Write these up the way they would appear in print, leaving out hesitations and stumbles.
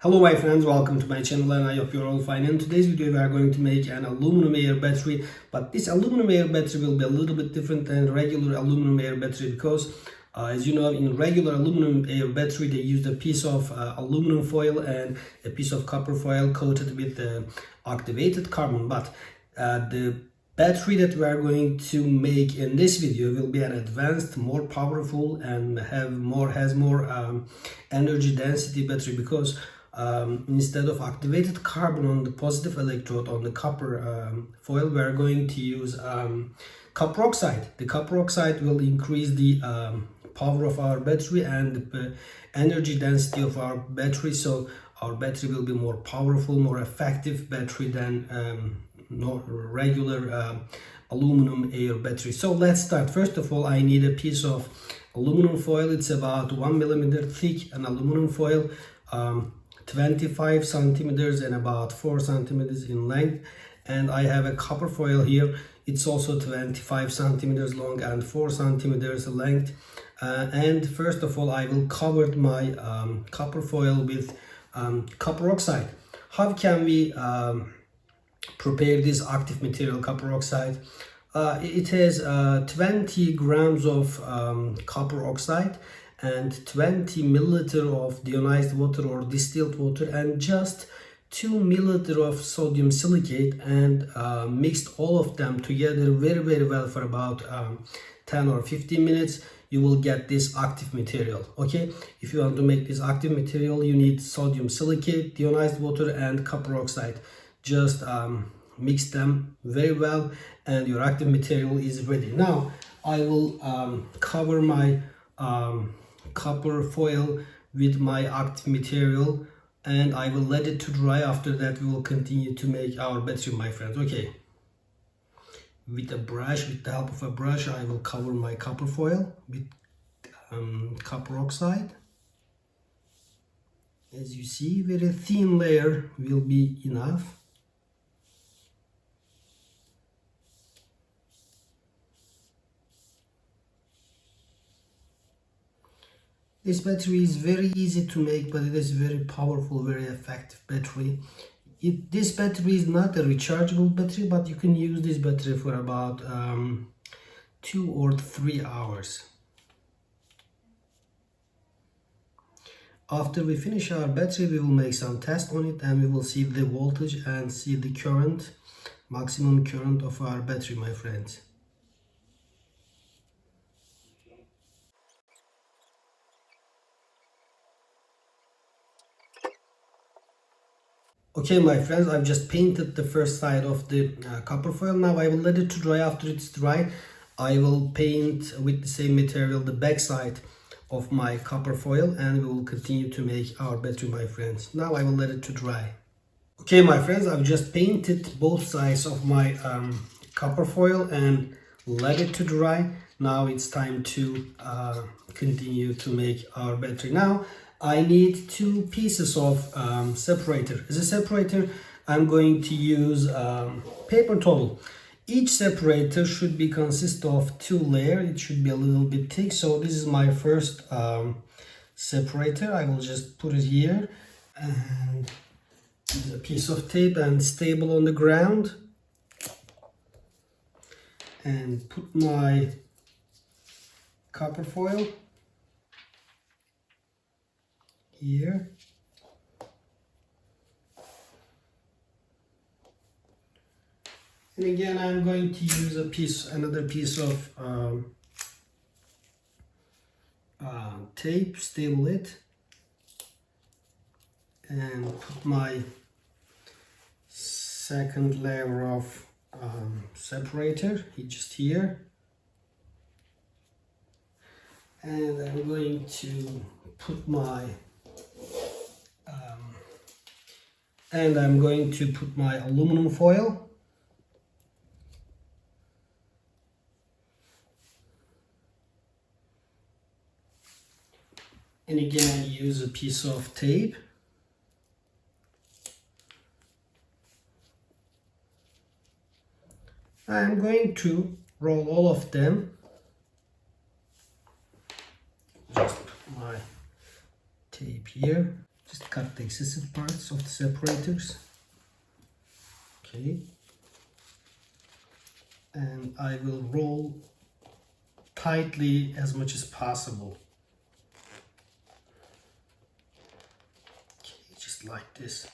Hello my friends, welcome to my channel and I hope you're all fine. In today's video we are going to make an aluminum air battery, but this aluminum air battery will be a little bit different than regular aluminum air battery because as you know, in regular aluminum air battery they use a piece of aluminum foil and a piece of copper foil coated with activated carbon, but the battery that we are going to make in this video will be an advanced, more powerful and has more energy density battery because instead of activated carbon on the positive electrode on the copper foil, we are going to use copper oxide. The copper oxide will increase the power of our battery and the energy density of our battery, so our battery will be more powerful, more effective battery than regular aluminum air battery. So let's start. First of all, I need a piece of aluminum foil. It's about 1 millimeter thick, an aluminum foil, 25 centimeters and about 4 centimeters in length. And I have a copper foil here. It's also 25 centimeters long and 4 centimeters length. And first of all, I will cover my copper foil with copper oxide. How can we prepare this active material, copper oxide? It has 20 grams of copper oxide and 20 milliliter of deionized water or distilled water and just 2 milliliter of sodium silicate, and mixed all of them together very well for about 10 or 15 minutes. You will get this active material. Okay, if you want to make this active material, you need sodium silicate, deionized water and copper oxide. Just mix them very well and your active material is ready. Now I will cover my copper foil with my active material and I will let it to dry. After that we will continue to make our battery, my friends. Okay, with the help of a brush, I will cover my copper foil with copper oxide. As you see, very thin layer will be enough. This battery is very easy to make, but it is very powerful, very effective battery. This battery is not a rechargeable battery, but you can use this battery for about 2 or 3 hours. After we finish our battery, we will make some tests on it and we will see the voltage and see the current, maximum current of our battery, my friends. Okay my friends, I've just painted the first side of the copper foil. Now I will let it to dry. After it's dry, I will paint with the same material the back side of my copper foil and we will continue to make our battery, my friends. Now I will let it to dry. Okay my friends, I've just painted both sides of my copper foil and let it to dry. Now it's time to continue to make our battery. Now I need 2 pieces of separator. As a separator, I'm going to use paper towel. Each separator should be consist of 2 layers. It should be a little bit thick. So this is my first separator. I will just put it here and use a piece of tape and stable on the ground. And put my copper foil here. And again, I'm going to use another piece of tape, stable it, and put my second layer of separator just here. And I'm going to put my aluminum foil. And again, I use a piece of tape. I'm going to roll all of them. Just put my tape here. Just cut the excessive parts of the separators. Okay. And I will roll tightly as much as possible. Okay, just like this.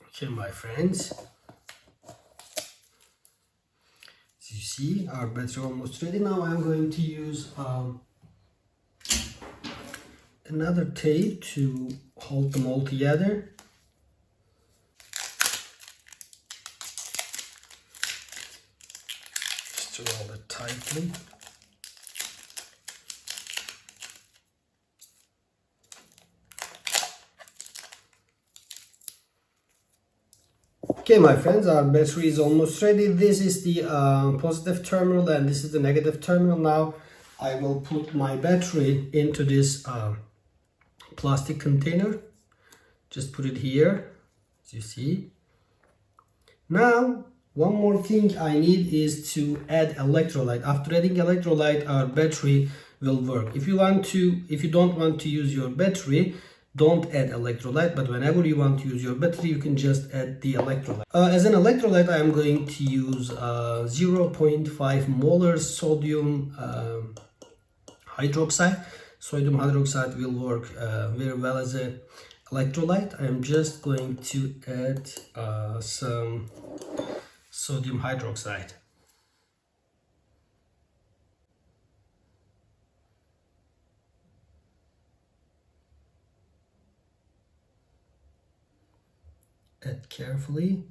Okay, my friends. As you see, our battery almost ready. Now I'm going to use another tape to hold them all together. Just roll it tightly. Okay, my friends, our battery is almost ready. This is the positive terminal and this is the negative terminal. Now I will put my battery into this plastic container. Just put it here, as you see. Now, one more thing I need is to add electrolyte. After adding electrolyte, our battery will work. If you don't want to use your battery, don't add electrolyte, but whenever you want to use your battery, you can just add the electrolyte. As an electrolyte, I am going to use 0.5 molar sodium hydroxide. Sodium hydroxide will work very well as an electrolyte. I am just going to add some sodium hydroxide. Add carefully.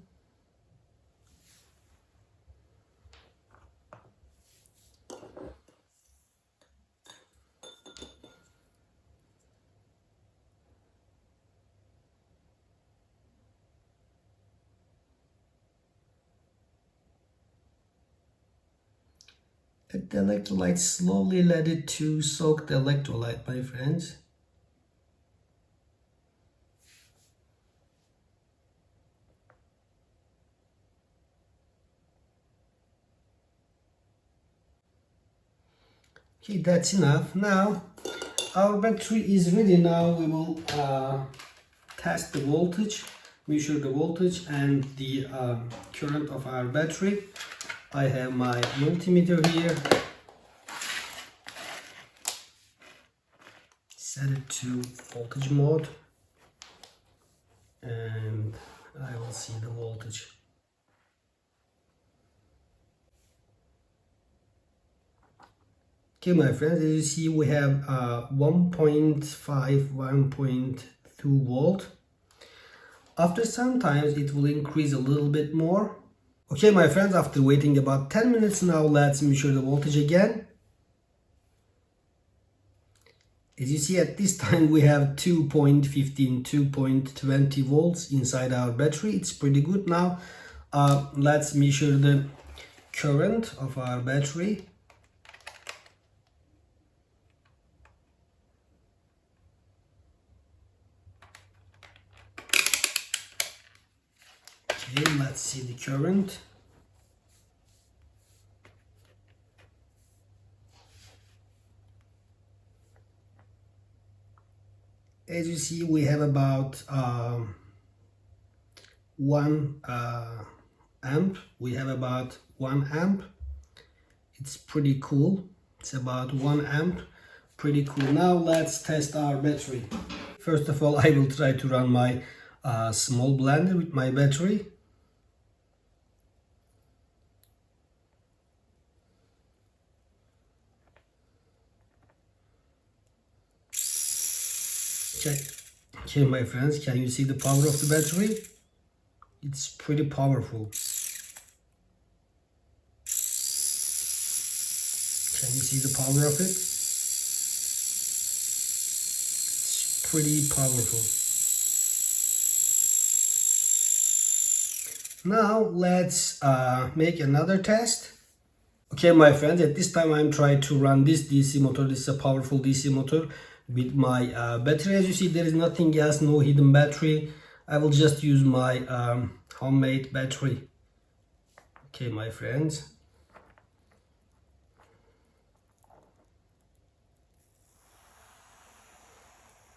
Add the electrolyte slowly, let it to soak the electrolyte, my friends. Okay, that's enough. Now our battery is ready. Now we will test the voltage, measure the voltage and the current of our battery. I have my multimeter here. Set it to voltage mode and I will see the voltage. Okay, my friends, as you see, we have 1.5, 1.2 volt. After some times, it will increase a little bit more. Okay, my friends, after waiting about 10 minutes now, let's measure the voltage again. As you see, at this time, we have 2.15, 2.20 volts inside our battery. It's pretty good. Now, let's measure the current of our battery. Okay, let's see the current. As you see, we have about 1 amp. We have about 1 amp. It's pretty cool. It's about 1 amp. Pretty cool. Now let's test our battery. First of all, I will try to run my small blender with my battery. Okay, my friends, can you see the power of the battery? It's pretty powerful. Can you see the power of it? It's pretty powerful. Now let's make another test. Okay, my friends, at this time I'm trying to run this DC motor. This is a powerful DC motor with my battery. As you see, there is nothing else, no hidden battery. I will just use my homemade battery. Okay, my friends.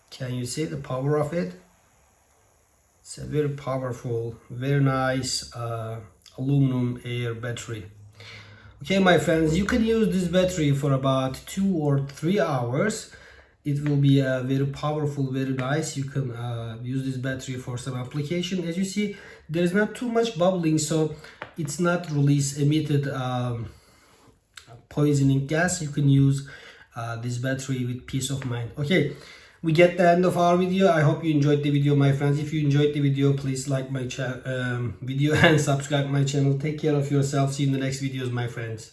Can you see the power of it? It's a very powerful, very nice aluminum air battery. Okay, my friends, you can use this battery for about 2 or 3 hours. It will be very powerful, very nice. You can use this battery for some application. As you see, there is not too much bubbling, so it's not emitted poisoning gas. You can use this battery with peace of mind. Okay, we get the end of our video. I hope you enjoyed the video, my friends. If you enjoyed the video, please like my video and subscribe my channel. Take care of yourself. See you in the next videos, my friends.